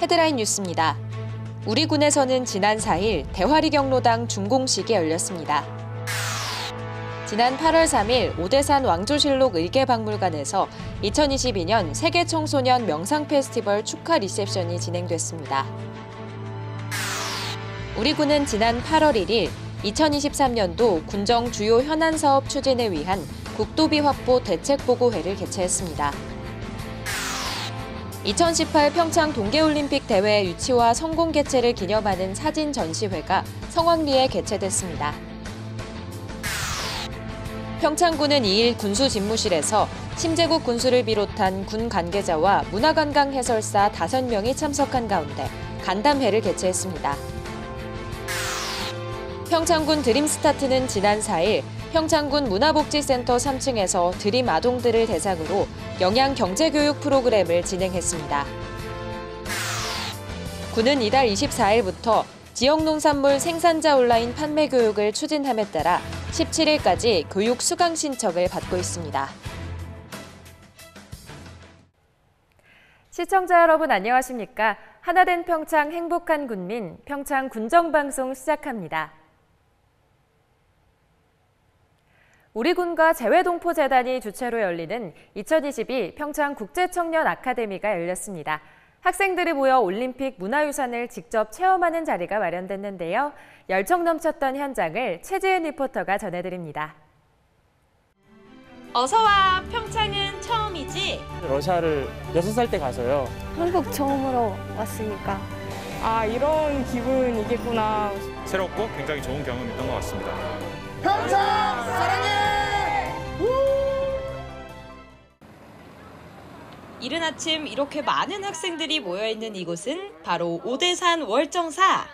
헤드라인 뉴스입니다. 우리 군에서는 지난 4일 대화리 경로당 준공식이 열렸습니다. 지난 8월 3일 오대산 왕조실록 의계박물관에서 2022년 세계청소년 명상페스티벌 축하 리셉션이 진행됐습니다. 우리 군은 지난 8월 1일 2023년도 군정 주요 현안 사업 추진을 위한 국도비 확보 대책보고회를 개최했습니다. 2018 평창 동계올림픽 대회 유치와 성공 개최를 기념하는 사진 전시회가 성황리에 개최됐습니다. 평창군은 2일 군수집무실에서 심재국 군수를 비롯한 군 관계자와 문화관광 해설사 5명이 참석한 가운데 간담회를 개최했습니다. 평창군 드림스타트는 지난 4일 평창군 문화복지센터 3층에서 드림 아동들을 대상으로 영양 경제교육 프로그램을 진행했습니다. 군은 이달 24일부터 지역 농산물 생산자 온라인 판매 교육을 추진함에 따라 17일까지 교육 수강 신청을 받고 있습니다. 시청자 여러분 안녕하십니까? 하나된 평창 행복한 군민 평창 군정방송 시작합니다. 우리 군과 재외동포재단이 주최로 열리는 2022 평창 국제청년 아카데미가 열렸습니다. 학생들이 모여 올림픽 문화유산을 직접 체험하는 자리가 마련됐는데요. 열정 넘쳤던 현장을 최지은 리포터가 전해드립니다. 어서와, 평창은 처음이지? 러시아를 6살 때 가서요. 한국 처음으로 왔으니까. 아, 이런 기분이겠구나. 새롭고 굉장히 좋은 경험이었던 것 같습니다. 평창 사랑해! 이른 아침 이렇게 많은 학생들이 모여있는 이곳은 바로 오대산 월정사.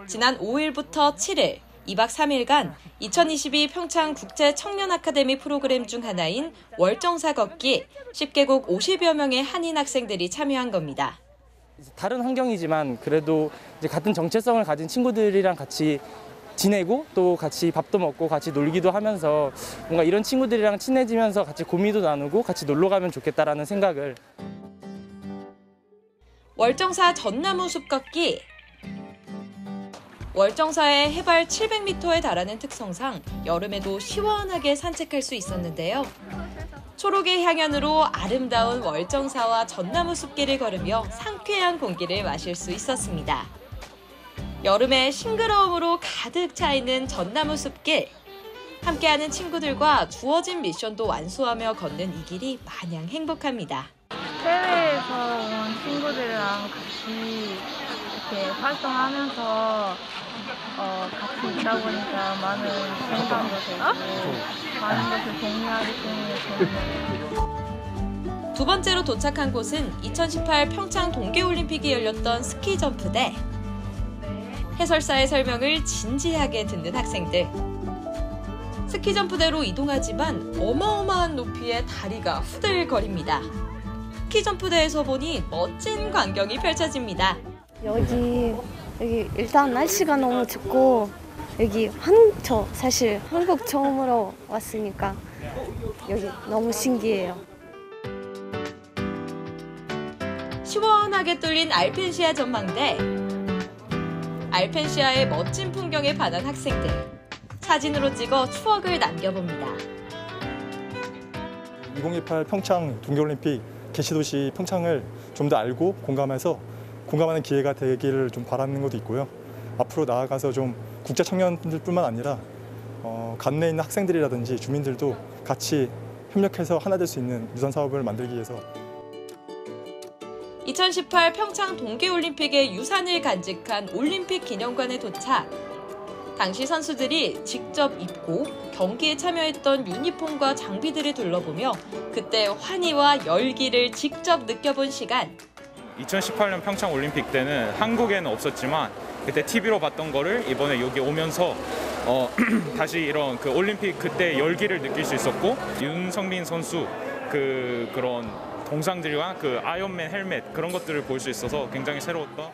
지난 5일부터 7일, 2박 3일간 2022 평창 국제청년아카데미 프로그램 중 하나인 월정사 걷기 10개국 50여 명의 한인 학생들이 참여한 겁니다. 다른 환경이지만 그래도 이제 같은 정체성을 가진 친구들이랑 같이 지내고 또 같이 밥도 먹고 같이 놀기도 하면서 뭔가 이런 친구들이랑 친해지면서 같이 고민도 나누고 같이 놀러 가면 좋겠다라는 생각을. 월정사 전나무 숲 걷기. 월정사의 해발 700m에 달하는 특성상 여름에도 시원하게 산책할 수 있었는데요. 초록의 향연으로 아름다운 월정사와 전나무 숲길을 걸으며 상쾌한 공기를 마실 수 있었습니다. 여름의 싱그러움으로 가득 차 있는 전나무 숲길. 함께하는 친구들과 주어진 미션도 완수하며 걷는 이 길이 마냥 행복합니다. 해외에서 온 친구들이랑 같이 이렇게 활동하면서 같이 있다 보니까 많은 생각도 되고 많은 것을 공유하기 때문에 좋은. 두 번째로 도착한 곳은 2018 평창 동계올림픽이 열렸던 스키점프대. 해설사의 설명을 진지하게 듣는 학생들. 스키점프대로 이동하지만 어마어마한 높이의 다리가 후들거립니다. 스키점프대에서 보니 멋진 광경이 펼쳐집니다. 여기 일단 날씨가 너무 춥고 여기 저 사실 한국 처음으로 왔으니까 여기 너무 신기해요. 시원하게 뚫린 알펜시아 전망대. 알펜시아의 멋진 풍경에 반한 학생들. 사진으로 찍어 추억을 남겨봅니다. 2028 평창 동계올림픽 개시도시 평창을 좀 더 알고 공감하는 기회가 되기를 좀 바라는 것도 있고요. 앞으로 나아가서 좀 국제 청년들뿐만 아니라 관내에 있는 학생들이라든지 주민들도 같이 협력해서 하나 될 수 있는 유산 사업을 만들기 위해서 2018 평창 동계올림픽의 유산을 간직한 올림픽 기념관에 도착. 당시 선수들이 직접 입고 경기에 참여했던 유니폼과 장비들을 둘러보며 그때 환희와 열기를 직접 느껴본 시간. 2018년 평창 올림픽 때는 한국에는 없었지만 그때 TV로 봤던 거를 이번에 여기 오면서 다시 이런 그 올림픽 그때 열기를 느낄 수 있었고, 윤성민 선수 그런 동상들과 그 아이언맨 헬멧 그런 것들을 볼 수 있어서 굉장히 새로웠다.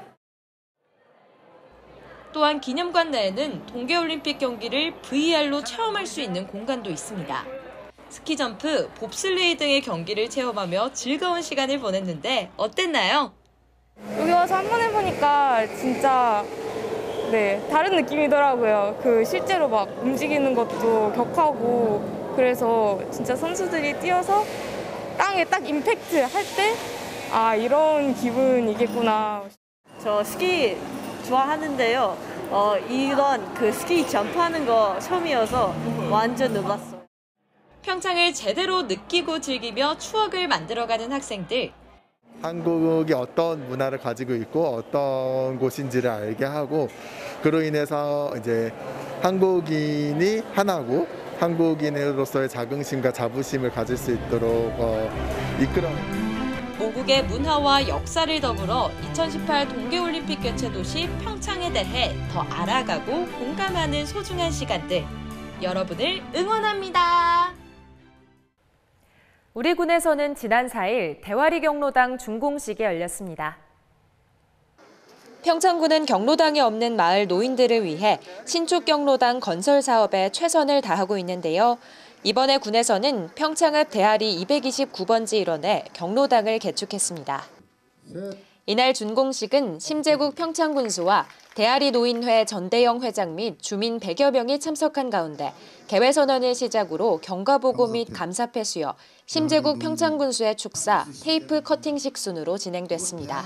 또한 기념관 내에는 동계올림픽 경기를 VR로 체험할 수 있는 공간도 있습니다. 스키점프, 봅슬레이 등의 경기를 체험하며 즐거운 시간을 보냈는데 어땠나요? 여기 와서 한 번 해보니까 진짜 다른 느낌이더라고요. 실제로 막 움직이는 것도 격하고 그래서 진짜 선수들이 뛰어서 땅에 딱 임팩트 할 때 이런 기분이겠구나. 저 스키 좋아하는데요. 이런 스키 점프하는 거 처음이어서 완전 놀랐어요. 평창을 제대로 느끼고 즐기며 추억을 만들어가는 학생들. 한국이 어떤 문화를 가지고 있고 어떤 곳인지를 알게 하고 그로 인해서 이제 한국인이 하나고 한국인으로서의 자긍심과 자부심을 가질 수 있도록 이끌어내는. 모국의 문화와 역사를 더불어 2018 동계올림픽 개최 도시 평창에 대해 더 알아가고 공감하는 소중한 시간들. 여러분을 응원합니다. 우리 군에서는 지난 4일 대화리 경로당 준공식이 열렸습니다. 평창군은 경로당이 없는 마을 노인들을 위해 신축 경로당 건설 사업에 최선을 다하고 있는데요. 이번에 군에서는 평창 앞 대하리 229번지 일원에 경로당을 개축했습니다. 이날 준공식은 심재국 평창군수와 대하리 노인회 전대영 회장 및 주민 100여 명이 참석한 가운데 개회선언을 시작으로 경과보고 및 감사패 수여, 심재국 평창군수의 축사, 테이프 커팅식 순으로 진행됐습니다.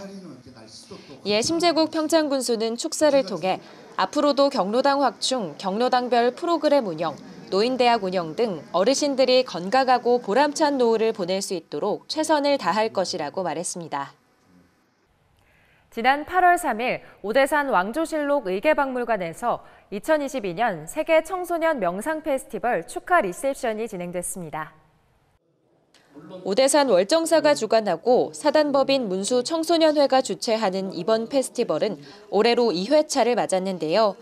이에 심재국 평창군수는 축사를 통해 앞으로도 경로당 확충, 경로당별 프로그램 운영, 노인대학 운영 등 어르신들이 건강하고 보람찬 노후를 보낼 수 있도록 최선을 다할 것이라고 말했습니다. 지난 8월 3일 오대산 왕조실록 의계박물관에서 2022년 세계 청소년 명상 페스티벌 축하 리셉션이 진행됐습니다. 오대산 월정사가 주관하고 사단법인 문수 청소년회가 주최하는 이번 페스티벌은 올해로 2회차를 맞았는데요.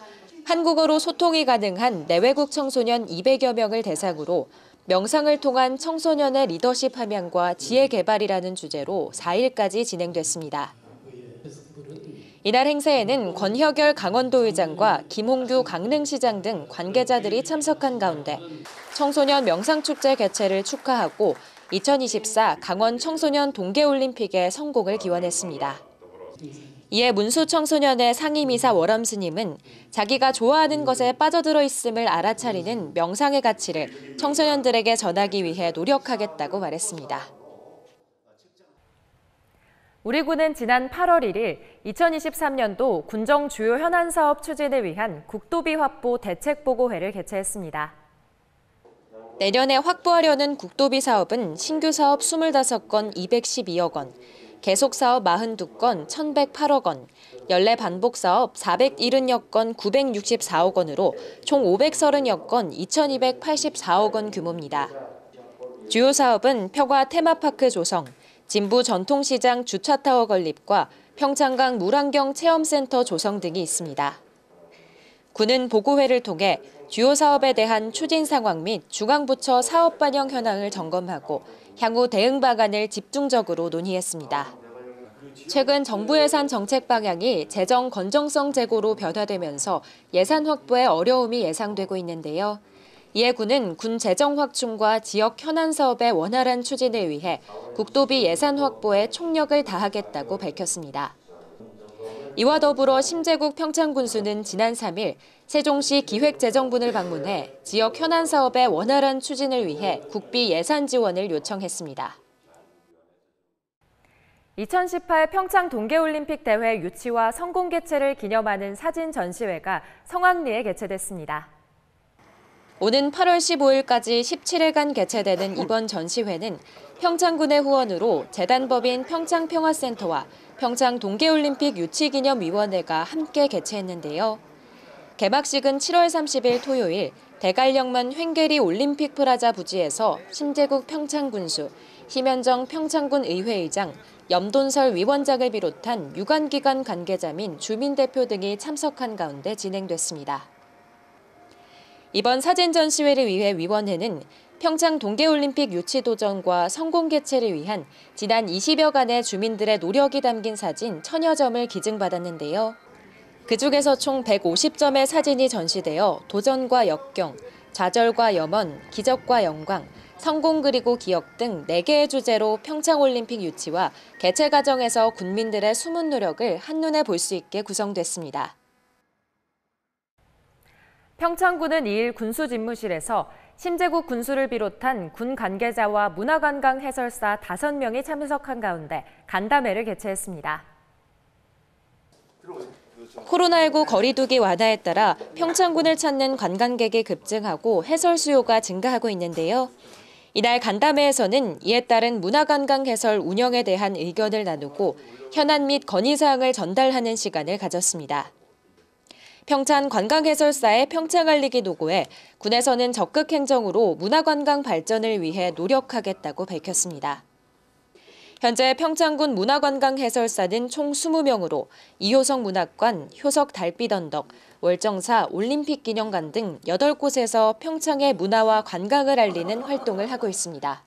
한국어로 소통이 가능한 내외국 청소년 200여 명을 대상으로 명상을 통한 청소년의 리더십 함양과 지혜 개발이라는 주제로 4일까지 진행됐습니다. 이날 행사에는 권혁열 강원도의장과 김홍규 강릉시장 등 관계자들이 참석한 가운데 청소년 명상축제 개최를 축하하고 2024 강원 청소년 동계올림픽의 성공을 기원했습니다. 이에 문수청소년회 상임이사 월엄스님은 자기가 좋아하는 것에 빠져들어 있음을 알아차리는 명상의 가치를 청소년들에게 전하기 위해 노력하겠다고 말했습니다. 우리 군은 지난 8월 1일 2023년도 군정 주요 현안 사업 추진을 위한 국도비 확보 대책보고회를 개최했습니다. 내년에 확보하려는 국도비 사업은 신규 사업 25건 212억 원, 계속 사업 42건 1,108억 원, 연례 반복 사업 470여 건 964억 원으로 총 530여 건 2,284억 원 규모입니다. 주요 사업은 평화 테마파크 조성, 진부 전통시장 주차타워 건립과 평창강 물안경 체험센터 조성 등이 있습니다. 군은 보고회를 통해 주요 사업에 대한 추진 상황 및 중앙부처 사업 반영 현황을 점검하고 향후 대응 방안을 집중적으로 논의했습니다. 최근 정부 예산 정책 방향이 재정 건정성 제고로 변화되면서 예산 확보에 어려움이 예상되고 있는데요. 이에 군은 군 재정 확충과 지역 현안 사업의 원활한 추진을 위해 국도비 예산 확보에 총력을 다하겠다고 밝혔습니다. 이와 더불어 심재국 평창군수는 지난 3일 세종시 기획재정분을 방문해 지역 현안 사업의 원활한 추진을 위해 국비 예산 지원을 요청했습니다. 2018 평창 동계올림픽 대회 유치와 성공 개최를 기념하는 사진 전시회가 성황리에 개최됐습니다. 오는 8월 15일까지 17일간 개최되는 이번 전시회는 평창군의 후원으로 재단법인 평창평화센터와 평창 동계올림픽 유치기념위원회가 함께 개최했는데요. 개막식은 7월 30일 토요일 대관령만 횡계리 올림픽 프라자 부지에서 심재국 평창군수, 심현정 평창군 의회의장, 염돈설 위원장을 비롯한 유관기관 관계자 및 주민대표 등이 참석한 가운데 진행됐습니다. 이번 사진 전시회를 위해 위원회는 평창 동계올림픽 유치 도전과 성공 개최를 위한 지난 20여간의 주민들의 노력이 담긴 사진 1000여 점을 기증받았는데요. 그중에서 총 150점의 사진이 전시되어 도전과 역경, 좌절과 염원, 기적과 영광, 성공 그리고 기억 등 4개의 주제로 평창올림픽 유치와 개최 과정에서 군민들의 숨은 노력을 한눈에 볼 수 있게 구성됐습니다. 평창군은 2일 군수집무실에서 심재국 군수를 비롯한 군 관계자와 문화관광 해설사 5명이 참석한 가운데 간담회를 개최했습니다. 코로나19 거리두기 완화에 따라 평창군을 찾는 관광객이 급증하고 해설 수요가 증가하고 있는데요. 이날 간담회에서는 이에 따른 문화관광 해설 운영에 대한 의견을 나누고 현안 및 건의사항을 전달하는 시간을 가졌습니다. 평창 관광해설사의 평창 알리기 노고에 군에서는 적극 행정으로 문화관광 발전을 위해 노력하겠다고 밝혔습니다. 현재 평창군 문화관광 해설사는 총 20명으로 이효석 문학관, 효석 달빛 언덕, 월정사, 올림픽 기념관 등 8곳에서 평창의 문화와 관광을 알리는 활동을 하고 있습니다.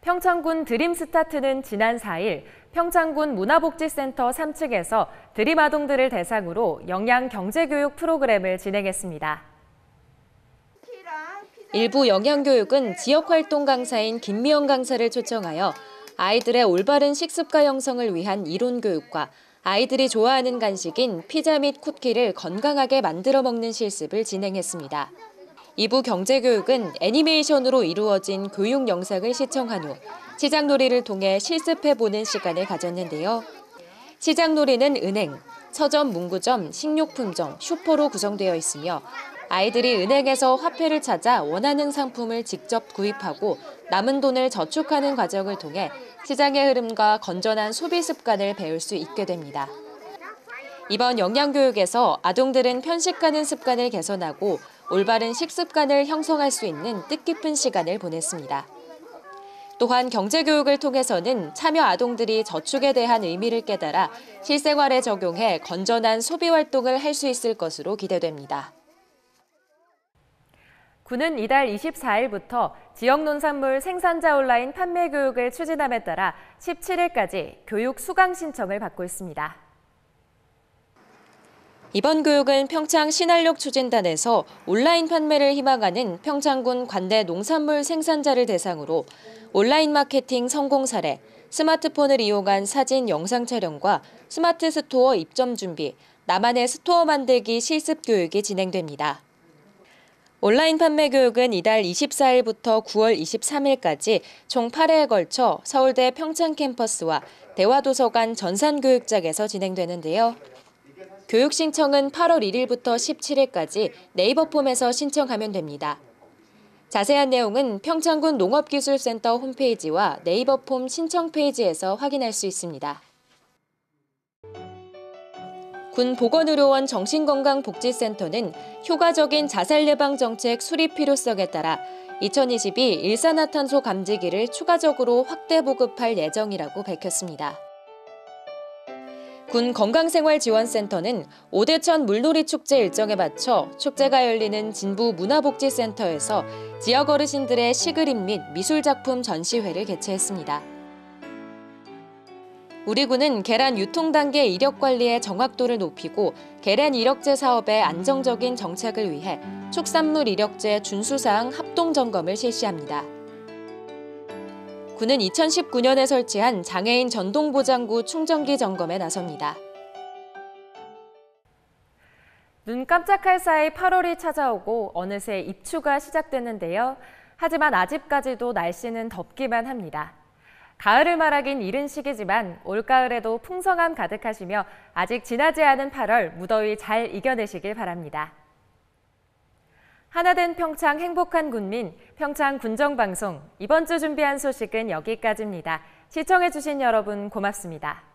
평창군 드림스타트는 지난 4일 평창군 문화복지센터 3층에서 드림 아동들을 대상으로 영양 경제교육 프로그램을 진행했습니다. 일부 영양교육은 지역활동 강사인 김미영 강사를 초청하여 아이들의 올바른 식습관 형성을 위한 이론교육과 아이들이 좋아하는 간식인 피자 및 쿠키를 건강하게 만들어 먹는 실습을 진행했습니다. 2부 경제교육은 애니메이션으로 이루어진 교육 영상을 시청한 후 시장놀이를 통해 실습해보는 시간을 가졌는데요. 시장놀이는 은행, 서점, 문구점, 식료품점, 슈퍼로 구성되어 있으며 아이들이 은행에서 화폐를 찾아 원하는 상품을 직접 구입하고 남은 돈을 저축하는 과정을 통해 시장의 흐름과 건전한 소비 습관을 배울 수 있게 됩니다. 이번 영양교육에서 아동들은 편식하는 습관을 개선하고 올바른 식습관을 형성할 수 있는 뜻깊은 시간을 보냈습니다. 또한 경제교육을 통해서는 참여 아동들이 저축에 대한 의미를 깨달아 실생활에 적용해 건전한 소비 활동을 할 수 있을 것으로 기대됩니다. 군은 이달 24일부터 지역 농산물 생산자 온라인 판매 교육을 추진함에 따라 17일까지 교육 수강 신청을 받고 있습니다. 이번 교육은 평창 신활력 추진단에서 온라인 판매를 희망하는 평창군 관내 농산물 생산자를 대상으로 온라인 마케팅 성공 사례, 스마트폰을 이용한 사진 영상 촬영과 스마트 스토어 입점 준비, 나만의 스토어 만들기 실습 교육이 진행됩니다. 온라인 판매 교육은 이달 24일부터 9월 23일까지 총 8회에 걸쳐 서울대 평창 캠퍼스와 대화도서관 전산교육장에서 진행되는데요. 교육 신청은 8월 1일부터 17일까지 네이버 폼에서 신청하면 됩니다. 자세한 내용은 평창군 농업기술센터 홈페이지와 네이버 폼 신청 페이지에서 확인할 수 있습니다. 군 보건의료원 정신건강복지센터는 효과적인 자살 예방 정책 수립 필요성에 따라 2022 일산화탄소 감지기를 추가적으로 확대 보급할 예정이라고 밝혔습니다. 군 건강생활지원센터는 오대천 물놀이 축제 일정에 맞춰 축제가 열리는 진부 문화복지센터에서 지역 어르신들의 시그림 및 미술작품 전시회를 개최했습니다. 우리 군은 계란 유통 단계 이력 관리의 정확도를 높이고 계란 이력제 사업의 안정적인 정착을 위해 축산물 이력제 준수사항 합동 점검을 실시합니다. 군은 2019년에 설치한 장애인 전동보장구 충전기 점검에 나섭니다. 눈 깜짝할 사이 8월이 찾아오고 어느새 입추가 시작됐는데요. 하지만 아직까지도 날씨는 덥기만 합니다. 가을을 말하긴 이른 시기지만 올가을에도 풍성함 가득하시며 아직 지나지 않은 8월 무더위 잘 이겨내시길 바랍니다. 하나된 평창 행복한 군민, 평창 군정방송 이번 주 준비한 소식은 여기까지입니다. 시청해주신 여러분 고맙습니다.